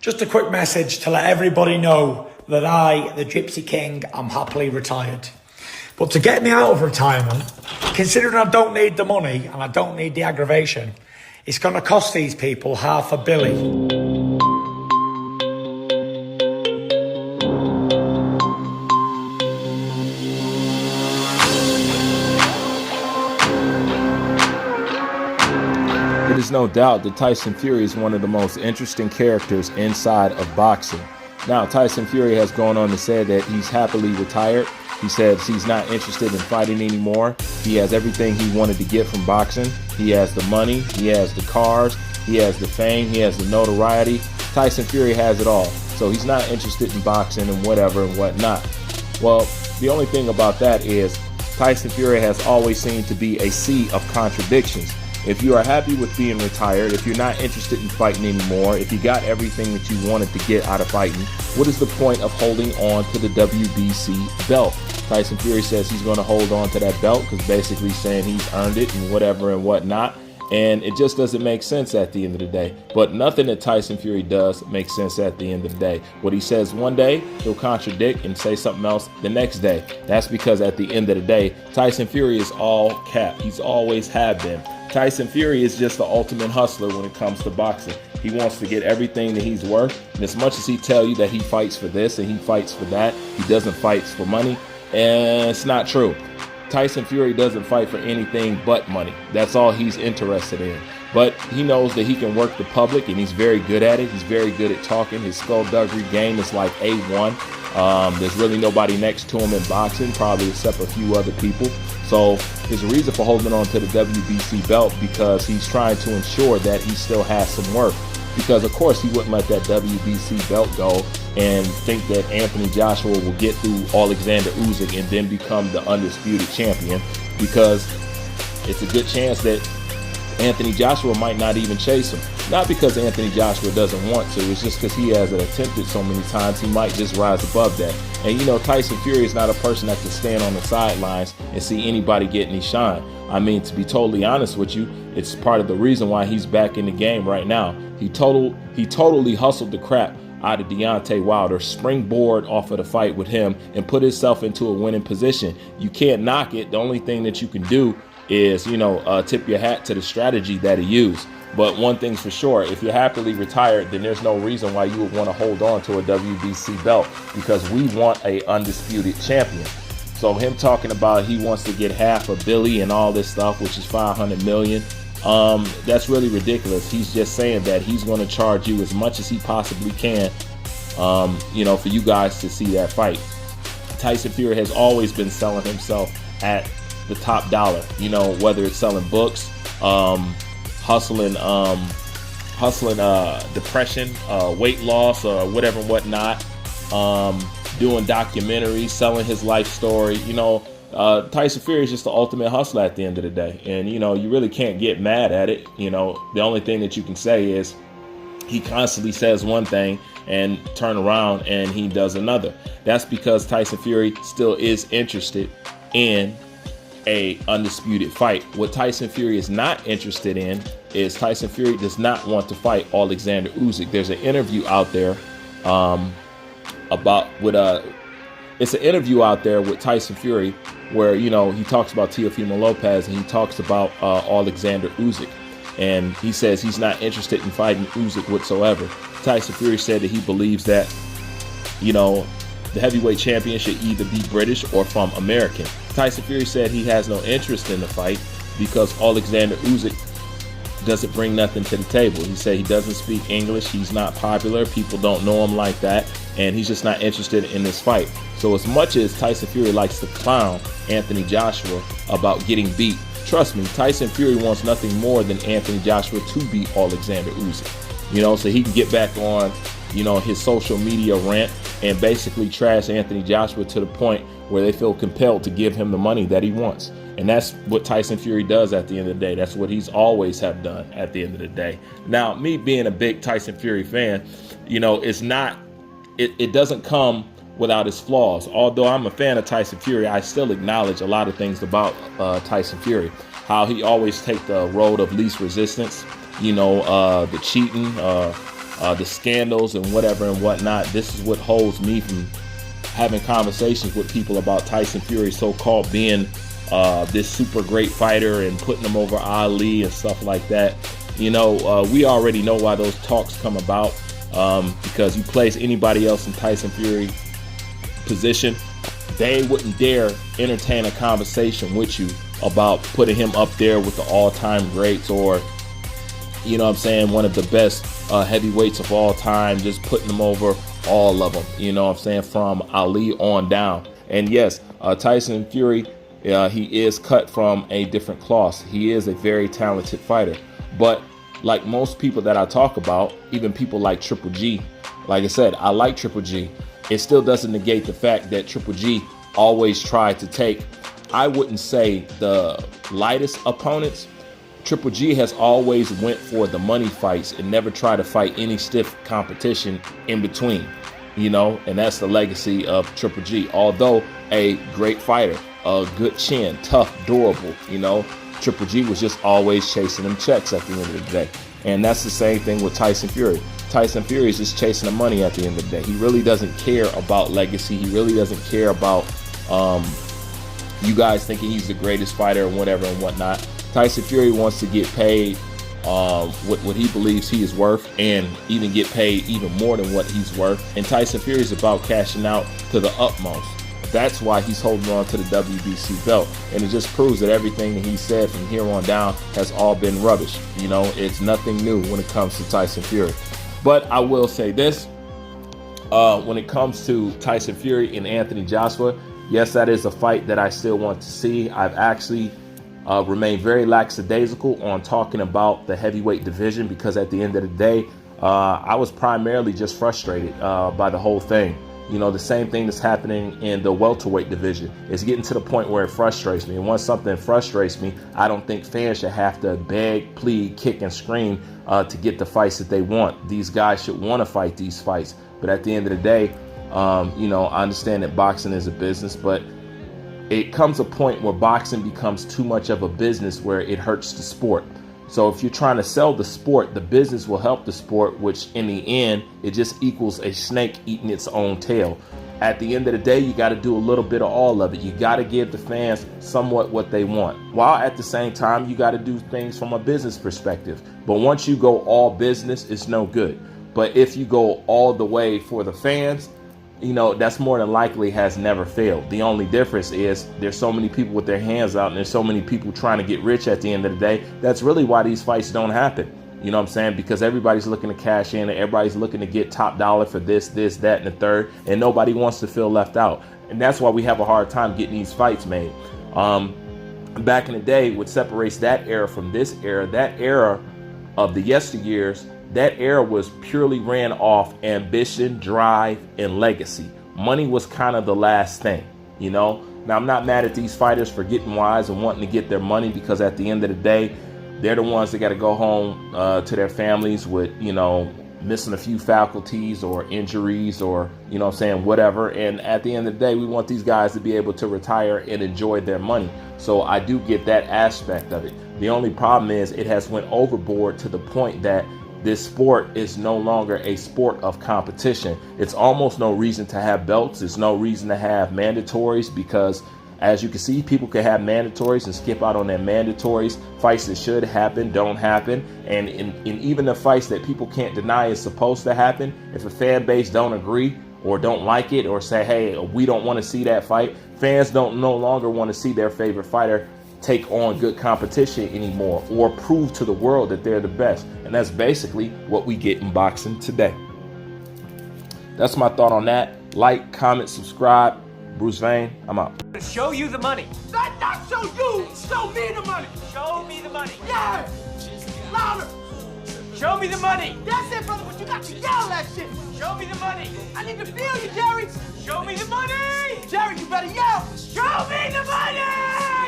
Just a quick message to let everybody know that I, the Gypsy King, am happily retired. But to get me out of retirement, considering I don't need the money and I don't need the aggravation, it's going to cost these people $500 million. It is no doubt that Tyson Fury is one of the most interesting characters inside of boxing. Now, Tyson Fury has gone on to say that he's happily retired. He says he's not interested in fighting anymore. He has everything he wanted to get from boxing. He has the money, he has the cars, he has the fame, he has the notoriety. Tyson Fury has it all. So he's not interested in boxing and whatever and whatnot. Well, the only thing about that is Tyson Fury has always seemed to be a sea of contradictions. If you are happy with being retired, if you're not interested in fighting anymore, if you got everything that you wanted to get out of fighting, what is the point of holding on to the WBC belt? Tyson Fury says he's going to hold on to that belt because basically saying he's earned it and whatever and whatnot. And it just doesn't make sense at the end of the day. But nothing that Tyson Fury does makes sense at the end of the day. What he says one day, he'll contradict and say something else the next day. That's because at the end of the day, Tyson Fury is all cap. He's always have been. Tyson Fury is just the ultimate hustler when it comes to boxing. He wants to get everything that he's worth. And as much as he tell you that he fights for this and he fights for that, he doesn't fight for money. And it's not true. Tyson Fury doesn't fight for anything but money. That's all he's interested in. But he knows that he can work the public, and he's very good at it. He's very good at talking. His skullduggery game is like A1. There's really nobody next to him in boxing, probably except a few other people. So there's a reason for holding on to the WBC belt, because he's trying to ensure that he still has some work. Because, of course, he wouldn't let that WBC belt go and think that Anthony Joshua will get through Alexander Usyk and then become the undisputed champion, because it's a good chance that Anthony Joshua might not even chase him. Not because Anthony Joshua doesn't want to, it's just because he hasn't attempted so many times, he might just rise above that. And you know, Tyson Fury is not a person that can stand on the sidelines and see anybody get any shine. I mean, to be totally honest with you, it's part of the reason why he's back in the game right now. He totally hustled the crap out of Deontay Wilder, springboard off of the fight with him, and put himself into a winning position. You can't knock it. The only thing that you can do is, tip your hat to the strategy that he used. But one thing's for sure, if you're happily retired, then there's no reason why you would want to hold on to a WBC belt, because we want a undisputed champion. So him talking about he wants to get $500 million and all this stuff, which is $500 million, that's really ridiculous. He's just saying that he's going to charge you as much as he possibly can, for you guys to see that fight. Tyson Fury has always been selling himself at the top dollar, whether it's selling books, hustling depression, weight loss, or whatever and whatnot, doing documentaries, selling his life story. Tyson Fury is just the ultimate hustler at the end of the day. And, you really can't get mad at it. The only thing that you can say is he constantly says one thing and turn around and he does another. That's because Tyson Fury still is interested in a undisputed fight. What Tyson Fury is not interested in is Tyson Fury does not want to fight Alexander Usyk. There's an interview out there it's an interview out there with Tyson Fury where, he talks about Teofimo Lopez and he talks about Alexander Usyk. And he says he's not interested in fighting Usyk whatsoever. Tyson Fury said that he believes that, the heavyweight champion should either be British or from American. Tyson Fury said he has no interest in the fight because Alexander Usyk doesn't bring nothing to the table. He said he doesn't speak English, he's not popular, people don't know him like that, and he's just not interested in this fight. So as much as Tyson Fury likes to clown Anthony Joshua about getting beat, trust me, Tyson Fury wants nothing more than Anthony Joshua to beat Alexander Usyk. So he can get back on, his social media rant and basically trash Anthony Joshua to the point where they feel compelled to give him the money that he wants. And that's what Tyson Fury does at the end of the day. That's what he's always have done at the end of the day. Now, me being a big Tyson Fury fan, it doesn't come without its flaws. Although I'm a fan of Tyson Fury, I still acknowledge a lot of things about Tyson Fury. How he always take the road of least resistance, the cheating, the scandals and whatever and whatnot. This is what holds me from having conversations with people about Tyson Fury so-called being this super great fighter and putting him over Ali and stuff like that. You know, we already know why those talks come about, because you place anybody else in Tyson Fury position, they wouldn't dare entertain a conversation with you about putting him up there with the all-time greats, or, you know what I'm saying, one of the best heavyweights of all time, just putting them over all of them, you know what I'm saying, from Ali on down. And yes, Tyson Fury, he is cut from a different cloth. He is a very talented fighter. But like most people that I talk about, even people like Triple G, like I said, I like Triple G. It still doesn't negate the fact that Triple G always tried to take, I wouldn't say the lightest opponents. Triple G has always went for the money fights and never tried to fight any stiff competition in between, you know, and that's the legacy of Triple G. Although a great fighter, a good chin, tough, durable, you know, Triple G was just always chasing them checks at the end of the day. And that's the same thing with Tyson Fury. Tyson Fury is just chasing the money at the end of the day. He really doesn't care about legacy. He really doesn't care about you guys thinking he's the greatest fighter and whatever and whatnot. Tyson Fury wants to get paid what he believes he is worth, and even get paid even more than what he's worth. And Tyson Fury is about cashing out to the utmost. That's why he's holding on to the WBC belt. And it just proves that everything that he said from here on down has all been rubbish. You know, it's nothing new when it comes to Tyson Fury. But I will say this, when it comes to Tyson Fury and Anthony Joshua, yes, that is a fight that I still want to see. I've actually remained very lackadaisical on talking about the heavyweight division, because at the end of the day, I was primarily just frustrated by the whole thing. You know, the same thing that's happening in the welterweight division. It's getting to the point where it frustrates me. And once something frustrates me, I don't think fans should have to beg, plead, kick, and scream to get the fights that they want. These guys should want to fight these fights. But at the end of the day, you know, I understand that boxing is a business, but it comes a point where boxing becomes too much of a business where it hurts the sport. So if you're trying to sell the sport, the business will help the sport, which in the end, it just equals a snake eating its own tail. At the end of the day, you got to do a little bit of all of it. You got to give the fans somewhat what they want, while at the same time, you got to do things from a business perspective. But once you go all business, it's no good. But if you go all the way for the fans, you know, that's more than likely has never failed. The only difference is there's so many people with their hands out, and there's so many people trying to get rich at the end of the day. That's really why these fights don't happen. You know what I'm saying? Because everybody's looking to cash in, and everybody's looking to get top dollar for this, that, and the third, and nobody wants to feel left out. And that's why we have a hard time getting these fights made. Back in the day, what separates that era from this era, that era of the yesteryears, that era was purely ran off ambition, drive, and legacy. Money was kind of the last thing, you know? Now, I'm not mad at these fighters for getting wise and wanting to get their money, because at the end of the day, they're the ones that got to go home to their families with, you know, missing a few faculties or injuries or, you know what I'm saying, whatever. And at the end of the day, we want these guys to be able to retire and enjoy their money. So I do get that aspect of it. The only problem is it has went overboard to the point that this sport is no longer a sport of competition. It's almost no reason to have belts. There's no reason to have mandatories, because as you can see, people can have mandatories and skip out on their mandatories. Fights that should happen don't happen. And in even the fights that people can't deny is supposed to happen, if a fan base don't agree or don't like it or say, hey, we don't want to see that fight, fans don't no longer want to see their favorite fighter take on good competition anymore or prove to the world that they're the best. And that's basically what we get in boxing today. That's my thought on that. Like, comment, subscribe. Bruce Vane, I'm out. Show you the money. Not show you, show me the money. Show me the money. Yeah, louder. Show me the money. That's it, brother, but you got to yell that shit. Show me the money. I need to feel you, Jerry. Show me the money. Jerry, you better yell. Show me the money.